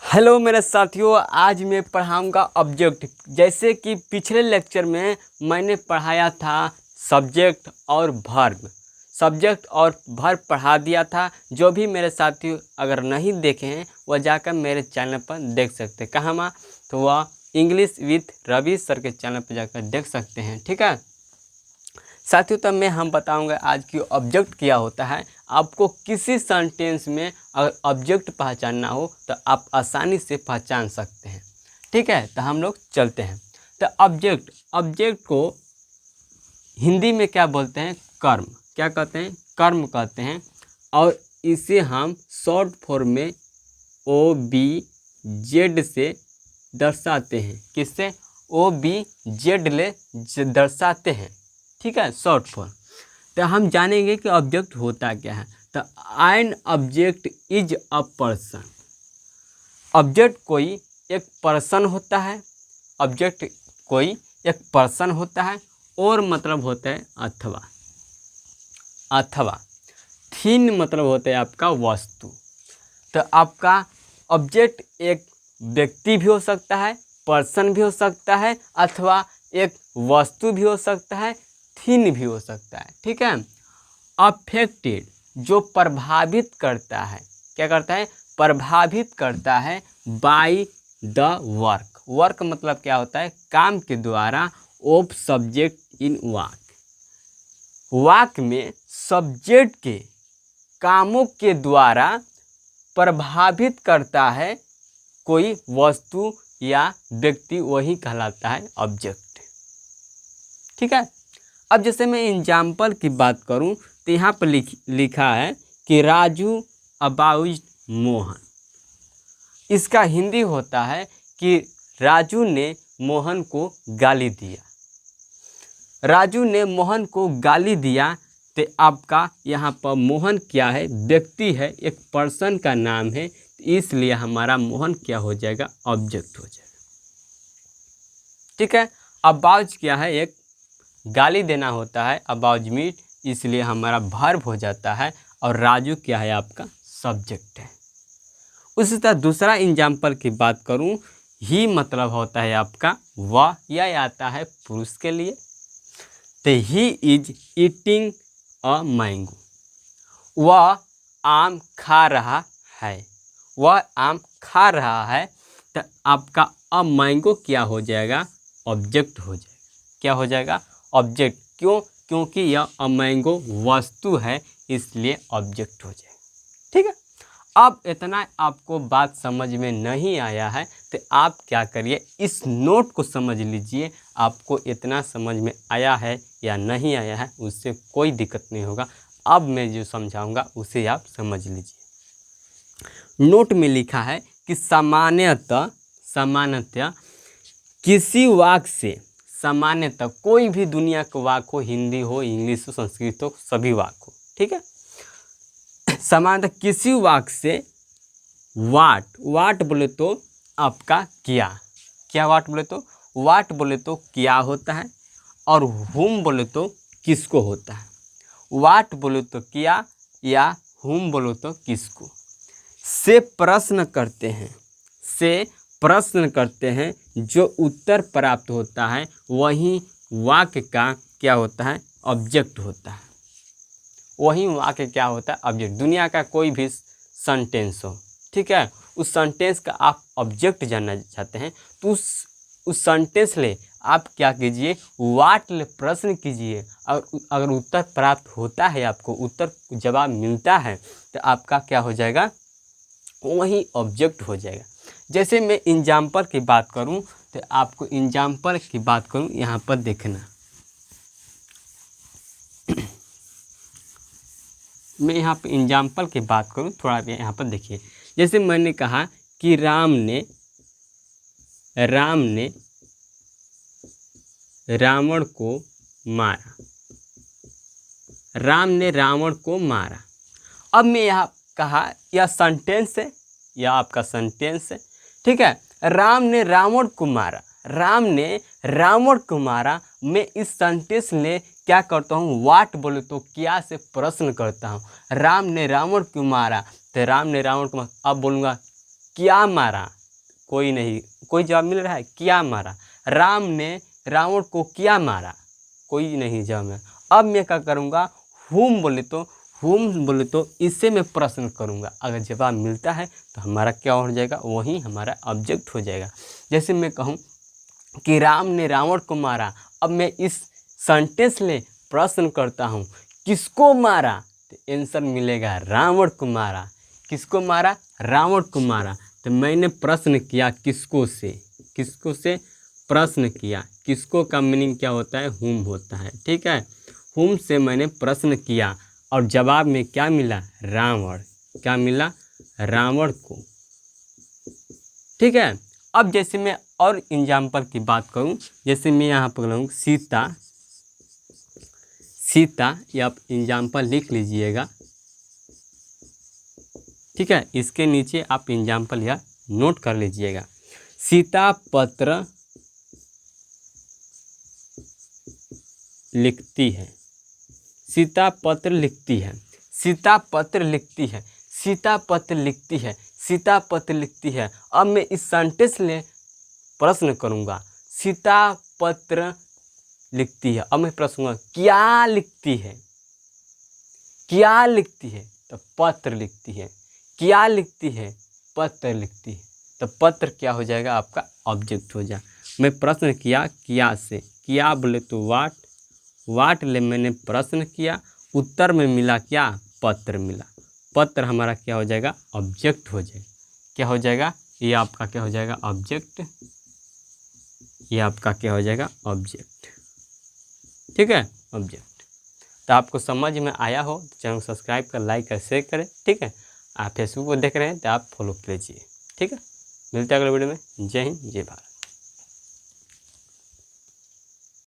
Hello मेरे साथियों, आज मैं पढ़ाऊंगा ऑब्जेक्ट। जैसे कि पिछले लेक्चर में मैंने पढ़ाया था सब्जेक्ट और वर्ब। सब्जेक्ट और वर्ब पढ़ा दिया था। जो भी मेरे साथी अगर नहीं देखे हैं वह जाकर मेरे चैनल पर देख सकते हैं। कहाँ माँ? तो वह इंग्लिश विथ रवि सर के चैनल पर जाकर देख सकते हैं। ठीक है साथियों, तब मैं हम बताऊंगा आज की ऑब्जेक्ट क्या होता है। आपको किसी सेंटेंस में अगर ऑब्जेक्ट पहचानना हो तो आप आसानी से पहचान सकते हैं। ठीक है, तो हम लोग चलते हैं। तो ऑब्जेक्ट को हिंदी में क्या बोलते हैं? कर्म। क्या कहते हैं? कर्म कहते हैं। और इसे हम शॉर्ट फॉर्म में OBZ से दर्शाते हैं। किससे? OBZ ले दर्शाते हैं। ठीक है, शॉर्ट फॉर्म। तो हम जानेंगे कि ऑब्जेक्ट होता क्या है। तो an object is a person. Object कोई एक पर्सन होता है। ऑब्जेक्ट कोई एक पर्सन होता है और मतलब होता है अथवा थीन मतलब होता है आपका वस्तु। तो आपका ऑब्जेक्ट एक व्यक्ति भी हो सकता है, पर्सन भी हो सकता है, अथवा एक वस्तु भी हो सकता है, थीन भी हो सकता है। ठीक है। अफेक्टेड जो प्रभावित करता है। क्या करता है? प्रभावित करता है बाय द वर्क। वर्क मतलब क्या होता है? काम के द्वारा। ऑफ सब्जेक्ट इन वाक। वाक में सब्जेक्ट के कामों के द्वारा प्रभावित करता है कोई वस्तु या व्यक्ति, वही कहलाता है ऑब्जेक्ट। ठीक है। अब जैसे मैं एग्जाम्पल की बात करूं तो यहाँ पर लिखा है कि राजू अबाउज मोहन। इसका हिंदी होता है कि राजू ने मोहन को गाली दिया। राजू ने मोहन को गाली दिया। तो आपका यहाँ पर मोहन क्या है? व्यक्ति है, एक पर्सन का नाम है। इसलिए हमारा मोहन क्या हो जाएगा? ऑब्जेक्ट हो जाएगा। ठीक है। अबाउज क्या है? एक गाली देना होता है, अबाउज मीट, इसलिए हमारा वर्ब हो जाता है। और राजू क्या है? आपका सब्जेक्ट है। उसी तरह दूसरा एग्जाम्पल की बात करूं, ही मतलब होता है आपका वह, यह आता है पुरुष के लिए। तो he is eating a mango. वह आम खा रहा है। वह आम खा रहा है। तो आपका अ मैंगो क्या हो जाएगा? ऑब्जेक्ट हो जाएगा। क्या हो जाएगा? ऑब्जेक्ट। क्यों? क्योंकि यह अ मैंगो वस्तु है, इसलिए ऑब्जेक्ट हो जाएगा। ठीक है। अब इतना आपको बात समझ में नहीं आया है तो आप क्या करिए, इस नोट को समझ लीजिए। आपको इतना समझ में आया है या नहीं आया है उससे कोई दिक्कत नहीं होगा। अब मैं जो समझाऊंगा उसे आप समझ लीजिए। नोट में लिखा है कि सामान्यतः किसी वाक्य से, सामान्यतः कोई भी दुनिया का वाक्य हो, हिंदी हो, इंग्लिश हो, संस्कृत हो, सभी वाक्य हो। ठीक है। सामान्यतः किसी वाक्य से वाट बोले तो आपका क्या वाट बोले तो वाट बोले तो क्या होता है। और हुम बोले तो किसको होता है। वाट बोले तो क्या, या हुम बोले तो किसको। से प्रश्न करते हैं जो उत्तर प्राप्त होता है वही वाक्य का क्या होता है? ऑब्जेक्ट होता है। वही वाक्य क्या होता है? ऑब्जेक्ट। दुनिया का कोई भी सेंटेंस हो, ठीक है, उस सेंटेंस का आप ऑब्जेक्ट जानना चाहते हैं तो उस सेंटेंस ले आप क्या कीजिए? वाट ले प्रश्न कीजिए। और अगर उत्तर प्राप्त होता है, आपको उत्तर जवाब मिलता है, तो आपका क्या हो जाएगा? वही ऑब्जेक्ट हो जाएगा। जैसे मैं एग्जाम्पल की बात करूं तो आपको एग्जाम्पल की बात करूं, यहाँ पर देखना। मैं यहाँ पर एग्जाम्पल की बात करूँ, थोड़ा यहाँ पर देखिए। जैसे मैंने कहा कि राम ने रावण को मारा। राम ने रावण को मारा। अब मैं यहाँ कहा यह सेंटेंस है, यह आपका सेंटेंस है। ठीक है। राम ने रावण को मारा। राम ने रावण को मारा। मैं इस सेंटेंस में क्या करता हूँ? वाट बोले तो क्या से प्रश्न करता हूँ। राम ने रावण को मारा, तो राम ने रावण को मारा। अब बोलूँगा क्या मारा, कोई नहीं, कोई जवाब मिल रहा है? क्या मारा? राम ने रावण को क्या मारा? कोई नहीं जवाब है। अब मैं क्या करूँगा, हुम बोले तो इससे मैं प्रश्न करूँगा। अगर जवाब मिलता है तो हमारा क्या हो जाएगा, वही हमारा ऑब्जेक्ट हो जाएगा। जैसे मैं कहूँ कि राम ने रावण को मारा, अब मैं इस सेंटेंस में प्रश्न करता हूँ किसको मारा, तो आंसर मिलेगा रावण को मारा। किसको मारा? रावण को मारा। तो मैंने प्रश्न किया किसको से प्रश्न किया। किसको का मीनिंग क्या होता है? हुम होता है। ठीक है, हुम से मैंने प्रश्न किया और जवाब में क्या मिला? रावण। क्या मिला? रावण को। ठीक है, अब जैसे मैं और एग्जाम्पल की बात करूं, जैसे मैं यहाँ पर कहूँ सीता, ये आप एग्जाम्पल लिख लीजिएगा। ठीक है, इसके नीचे आप एग्जाम्पल या नोट कर लीजिएगा। सीता पत्र लिखती है। सीता पत्र लिखती है। सीता पत्र लिखती है। सीता पत्र लिखती है। सीता पत्र लिखती है। अब मैं इस सेंटेंस में प्रश्न करूंगा, सीता पत्र लिखती है। अब मैं प्रश्न करूंगा क्या लिखती है? क्या लिखती है? तो पत्र लिखती है। क्या लिखती है? पत्र लिखती है। तो पत्र क्या हो जाएगा? आपका ऑब्जेक्ट हो जाए। मैं प्रश्न किया क्या से, क्या बोले तो वाट ले मैंने प्रश्न किया, उत्तर में मिला क्या? पत्र मिला। पत्र हमारा क्या हो जाएगा? ऑब्जेक्ट हो जाएगा। क्या हो जाएगा? ये आपका क्या हो जाएगा? ऑब्जेक्ट। ये आपका क्या हो जाएगा? ऑब्जेक्ट। ठीक है, ऑब्जेक्ट। तो आपको समझ में आया हो तो चैनल को सब्सक्राइब कर, लाइक कर, शेयर करें। ठीक है, आप फेसबुक को देख रहे हैं तो आप फॉलो कीजिए। ठीक है, मिलते हैं अगले वीडियो में। जय हिंद, जय भारत।